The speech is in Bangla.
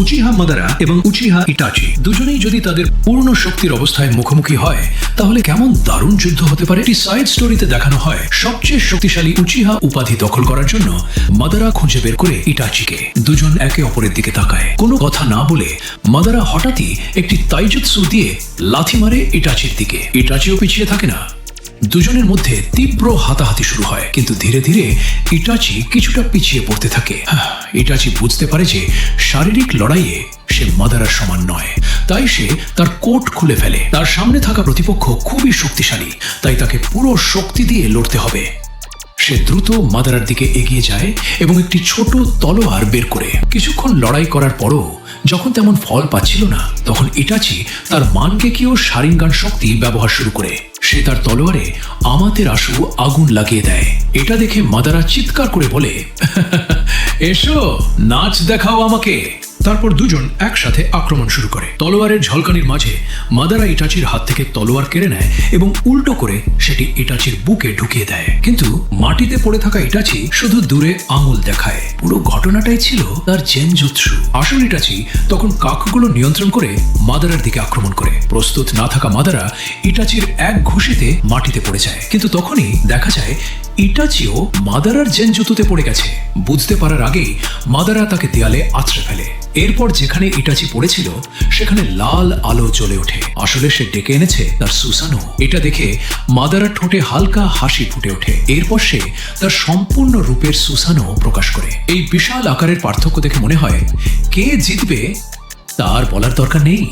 উচিহা মাদারা এবং উচিহা ইটাচি দুজনেই যদি তাদের পূর্ণ শক্তির অবস্থায় মুখোমুখি হয় তাহলে কেমন দারুণ যুদ্ধ হতে পারে। একটি সাইড স্টোরিতে দেখানো হয় সবচেয়ে শক্তিশালী উচিহা উপাধি দখল করার জন্য মাদারা খুঁজে বের করে ইটাচিকে। দুজন একে অপরের দিকে তাকায়, কোনো কথা না বলে মাদারা হঠাৎই একটি তাইজুৎসু দিয়ে লাথি মারে ইটাচির দিকে। ইটাচিও পিছিয়ে থাকে না, দুজনের মধ্যে তীব্র হাতাহাতি শুরু হয়, কিন্তু ধীরে ধীরে ইটাচি কিছুটা পিছিয়ে পড়তে থাকে। ইটাচি বুঝতে পারে যে শারীরিক লড়াইয়ে সে মাদারার সমান নয়, তাই সে তার কোট খুলে ফেলে। তার সামনে থাকা প্রতিপক্ষ খুবই শক্তিশালী, তাই তাকে পুরো শক্তি দিয়ে লড়তে হবে। সে দ্রুত মাদারার দিকে এগিয়ে যায় এবং একটি ছোট তলোয়ার বের করে। কিছুক্ষণ লড়াই করার পরও যখন তেমন ফল পাচ্ছিল না, তখন ইটাচি তার মানগেকীয় শারিঙ্গান শক্তি ব্যবহার শুরু করে। সে তার তলোয়ারে আমাতেরাসু আগুন লাগিয়ে দেয়। এটা দেখে মাদারা চিৎকার করে বলে, এসো নাচ দেখাও আমাকে। তারপর দুজন একসাথে আক্রমণ শুরু করে। তলোয়ারের ঝলকানির মাঝে মাদারা ইটাচির হাত থেকে তলোয়ার কেড়ে নেয় এবং উল্টো করে সেটি ইটাচির বুকে ঢুকিয়ে দেয়। কিন্তু মাটিতে পড়ে থাকা ইটাচি শুধু দূরে আঙুল দেখায়। পুরো ঘটনাটাই ছিল তার জেনজুৎসু। আসল ইটাচি তখন কাকগুলো নিয়ন্ত্রণ করে মাদারার দিকে আক্রমণ করে। প্রস্তুত না থাকা মাদারা ইটাচির এক ঘুষিতে মাটিতে পড়ে যায়, কিন্তু তখনই দেখা যায় ইটাচিও মাদারার জেনজুতুতে পড়ে গেছে। বুঝতে পারার আগেই মাদারা তাকে দেয়ালে আছড়ে ফেলে। এরপর যেখানে ইটাচি পড়েছিল সেখানে লাল আলো জ্বলে ওঠে। আসলে সে ডেকে এনেছে তার সুসানো। এটা দেখে মাদারা ঠোঁটে হালকা হাসি ফুটে ওঠে। এরপর সে তার সম্পূর্ণ রূপের সুসানো প্রকাশ করে। এই বিশাল আকারের পার্থক্য দেখে মনে হয় কে জিতবে তার বলার দরকার নেই।